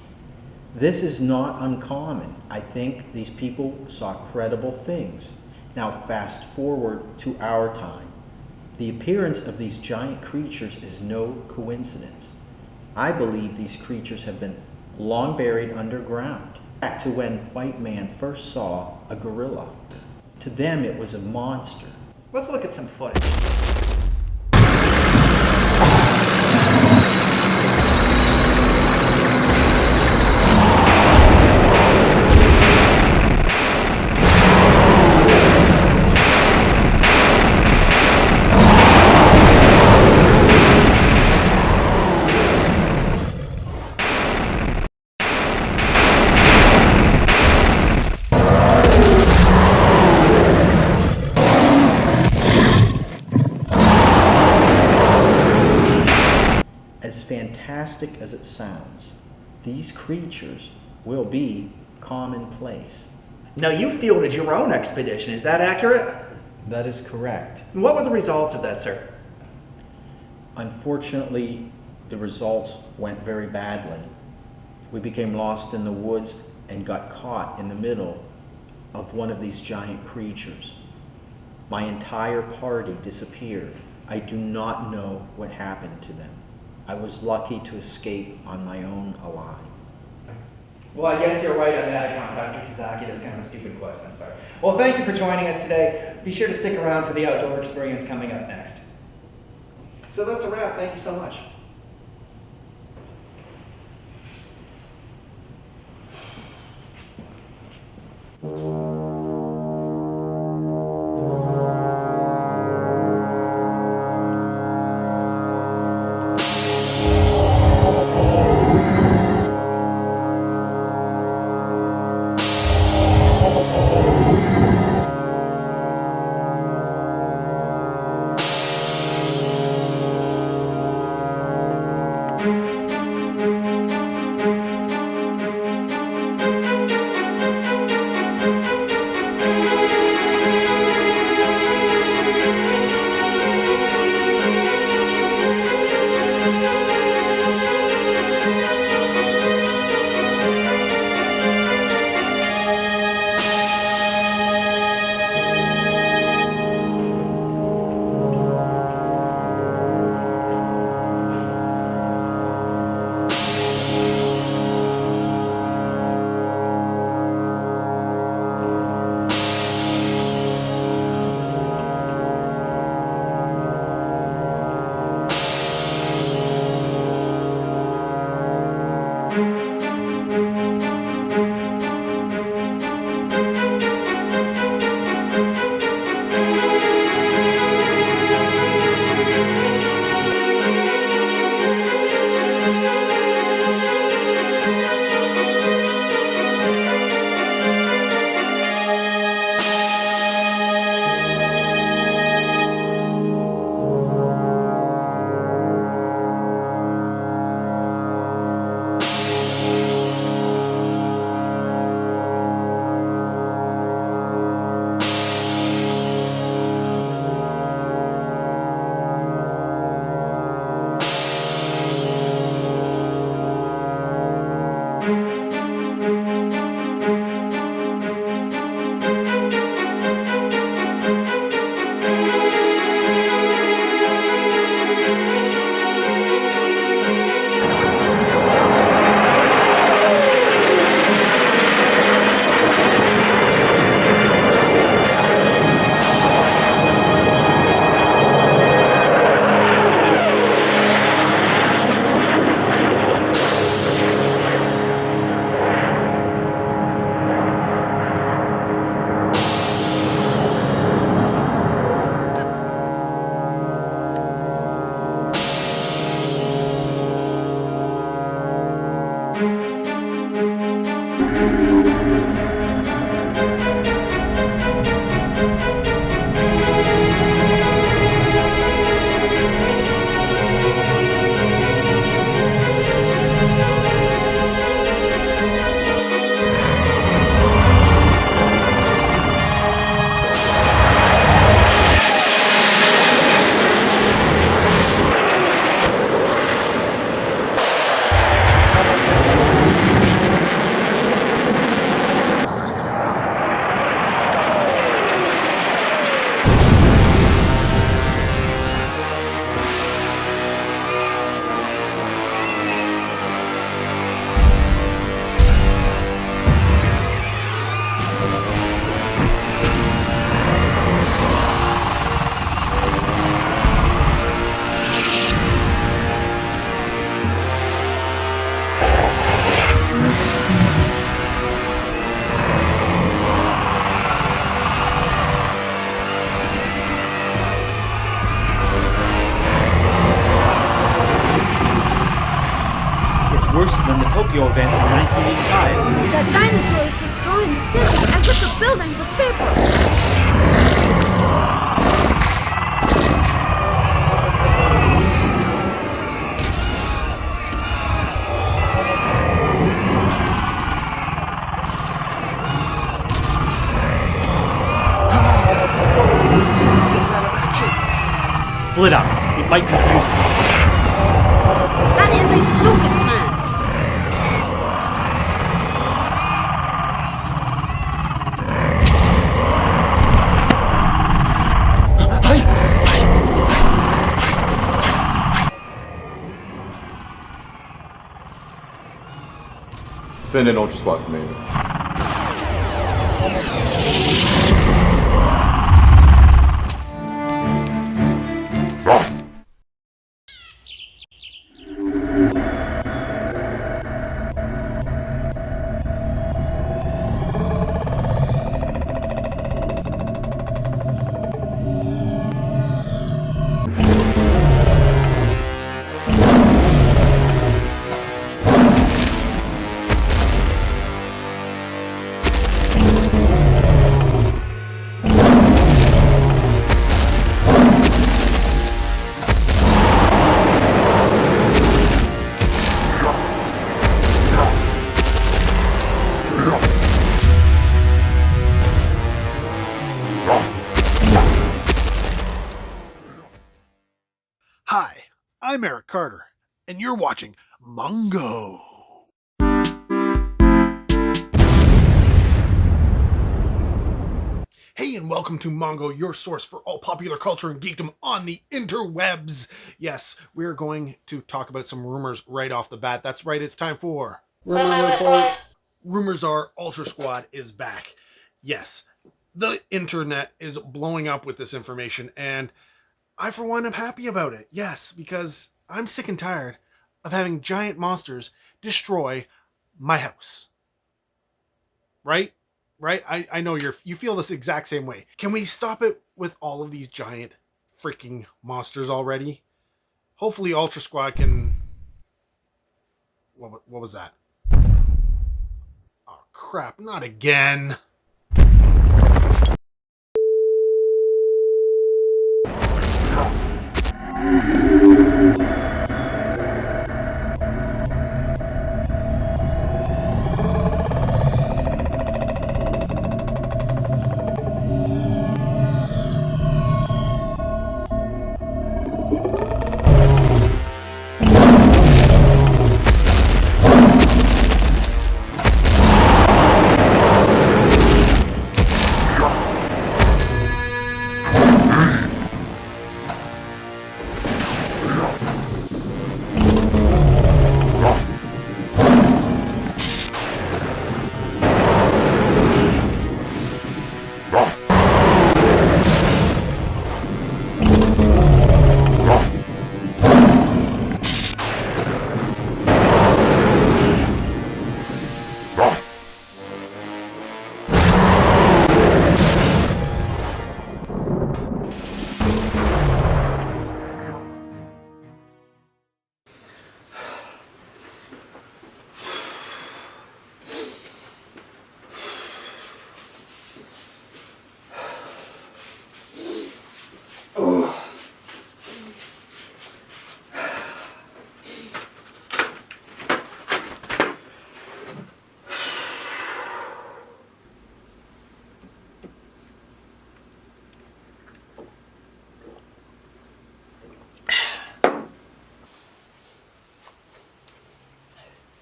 This is not uncommon. I think these people saw credible things. Now fast forward to our time. The appearance of these giant creatures is no coincidence. I believe these creatures have been long buried underground, back to when white man first saw a gorilla. To them it was a monster. Let's look at some footage. As fantastic as it sounds, these creatures will be commonplace. Now, you fielded your own expedition, is that accurate? That is correct. And what were the results of that, sir? Unfortunately, the results went very badly. We became lost in the woods and got caught in the middle of one of these giant creatures. My entire party disappeared. I do not know what happened to them. I was lucky to escape on my own alive. Well, I guess you're right on that account, Dr. Kazaki. That's kind of a stupid question, I'm sorry. Well, thank you for joining us today. Be sure to stick around for the outdoor experience coming up next. So that's a wrap. Thank you so much. Worse than the Tokyo event in 1985. That dinosaur is destroying the city as if the buildings were paper. Split up. It might quite confusing. That is a stupid plan. Send in Ultrasquad, Commander. Hi, I'm Eric Carter, and you're watching Mongo. Hey, and welcome to Mongo, your source for all popular culture and geekdom on the interwebs. Yes, we're going to talk about some rumors right off the bat. That's right, it's time for Rumor Report. Rumors are Ultrasquad is back. Yes, the internet is blowing up with this information, and I, for one, am happy about it. Yes, because I'm sick and tired of having giant monsters destroy my house. Right? Right? I know you feel this exact same way. Can we stop it with all of these giant freaking monsters already? Hopefully Ultrasquad can... What was that? Oh, crap. Not again.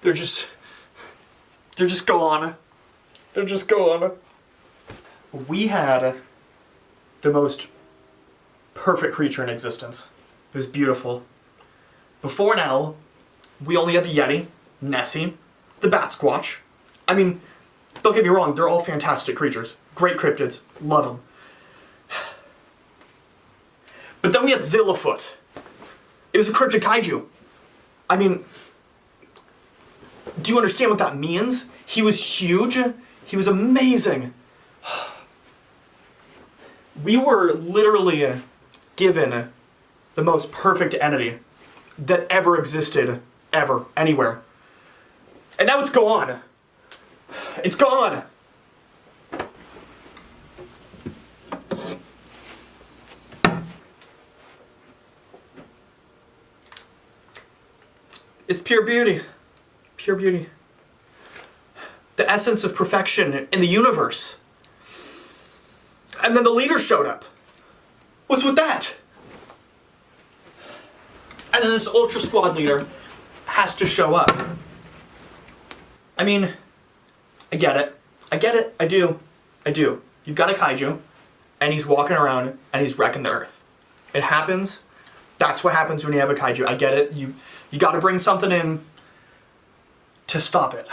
They're just gone. They're just gone. We had the most perfect creature in existence. It was beautiful. Before now, we only had the Yeti, Nessie, the Bat Squatch. I mean, don't get me wrong, they're all fantastic creatures. Great cryptids. Love them. But then we had Zillafoot. It was a cryptid kaiju. I mean, do you understand what that means? He was huge. He was amazing. We were literally given the most perfect entity that ever existed, ever, anywhere. And now it's gone. It's gone. It's pure beauty. Pure beauty. The essence of perfection in the universe. And then the leader showed up. What's with that? And then this Ultrasquad leader has to show up. I mean, I get it. I do. You've got a kaiju, and he's walking around, and he's wrecking the earth. It happens. That's what happens when you have a kaiju. I get it. You gotta bring something in to stop it.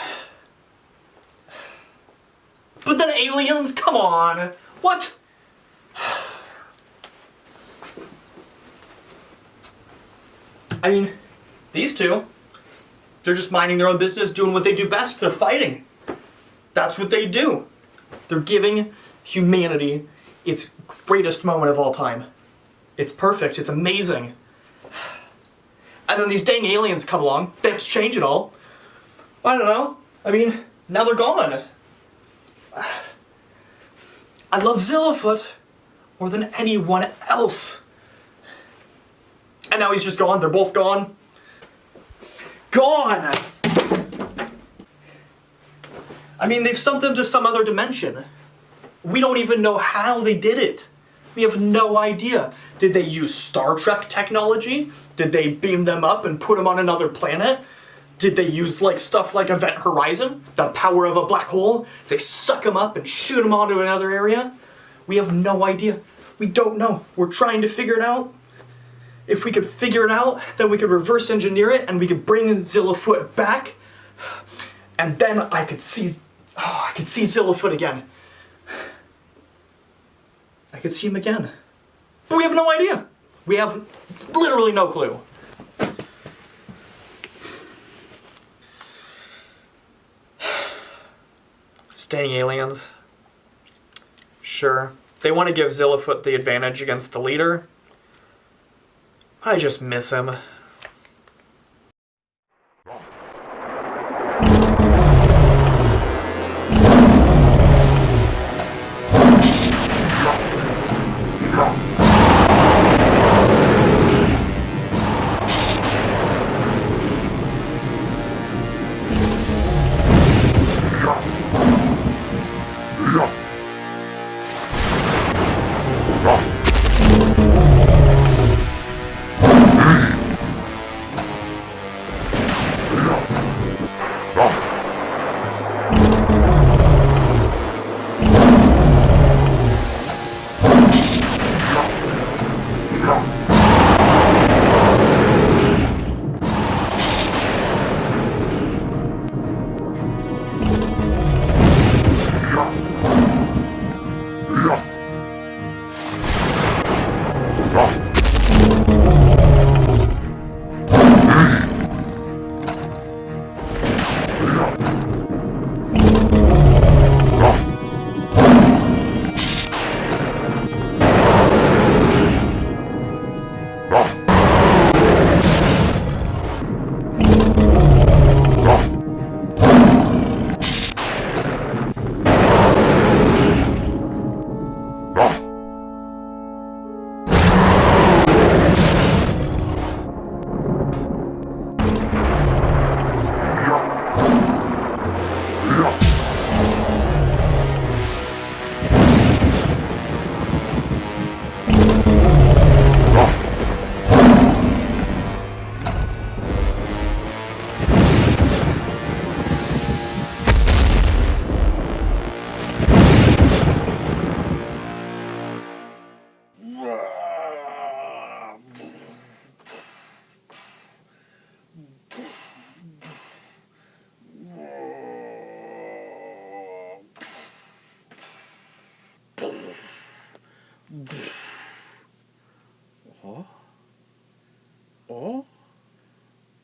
But then aliens, come on. What? I mean, these two, they're just minding their own business, doing what they do best. They're fighting. That's what they do. They're giving humanity its greatest moment of all time. It's perfect. It's amazing. And then these dang aliens come along. They have to change it all. I don't know. I mean, now they're gone. I love Zillafoot more than anyone else. And now he's just gone. They're both gone. Gone! I mean, they've sent them to some other dimension. We don't even know how they did it. We have no idea. Did they use Star Trek technology? Did they beam them up and put them on another planet? Did they use stuff like Event Horizon? The power of a black hole? They suck them up and shoot them onto another area? We have no idea. We don't know. We're trying to figure it out. If we could figure it out, then we could reverse engineer it and we could bring Zillafoot back. And then I could see Zillafoot again. I could see him again. But we have no idea. We have literally no clue. Staying aliens. Sure. They want to give Zillafoot the advantage against the leader. I just miss him.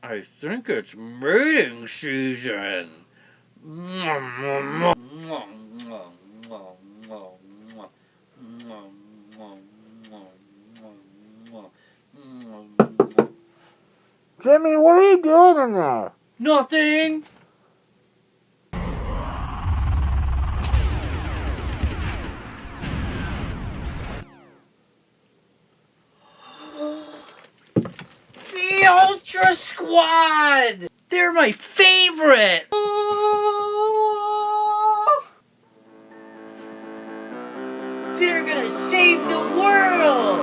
I think it's mating season. Jimmy, what are you doing in there? Nothing. The Ultrasquad! They're my favorite! They're gonna save the world!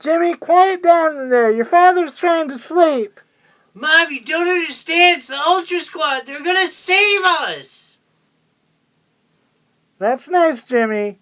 Jimmy, quiet down in there. Your father's trying to sleep. Mom, you don't understand. It's the Ultrasquad. They're gonna save us. That's nice, Jimmy.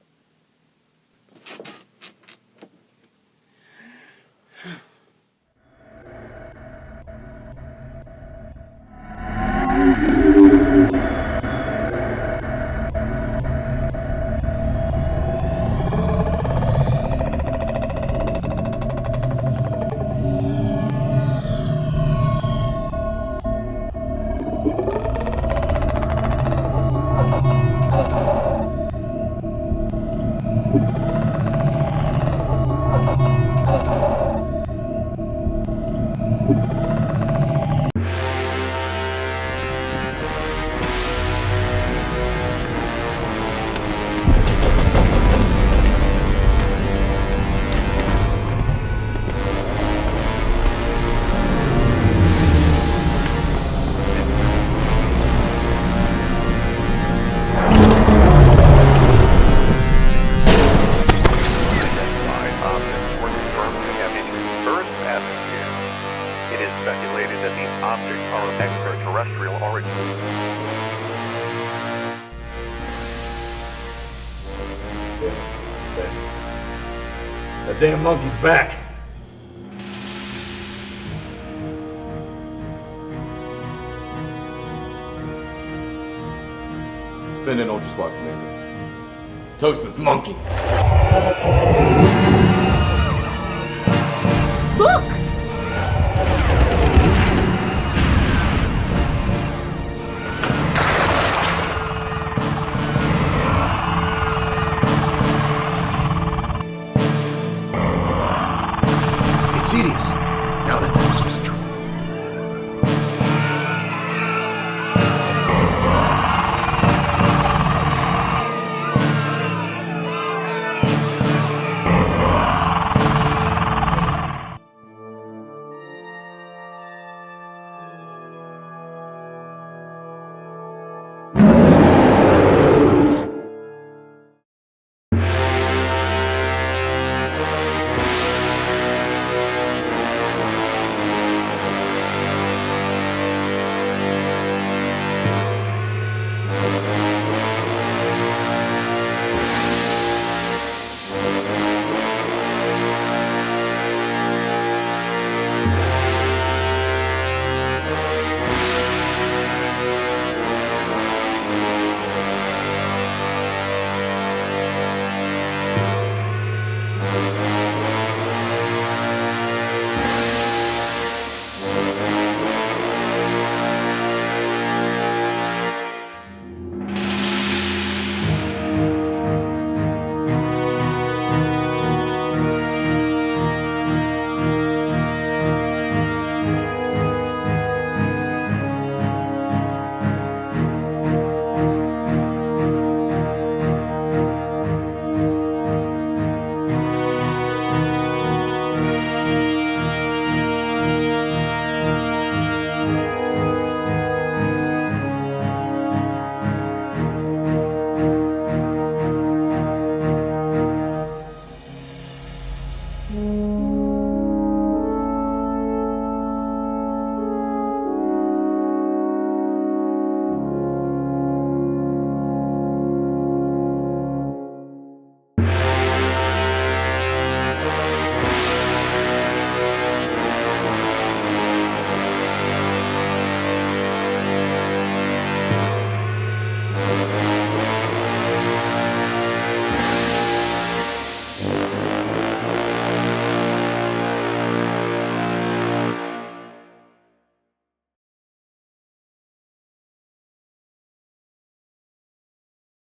That damn monkey's back. Send in Ultrasquad, Commander. Toast this monkey. Look!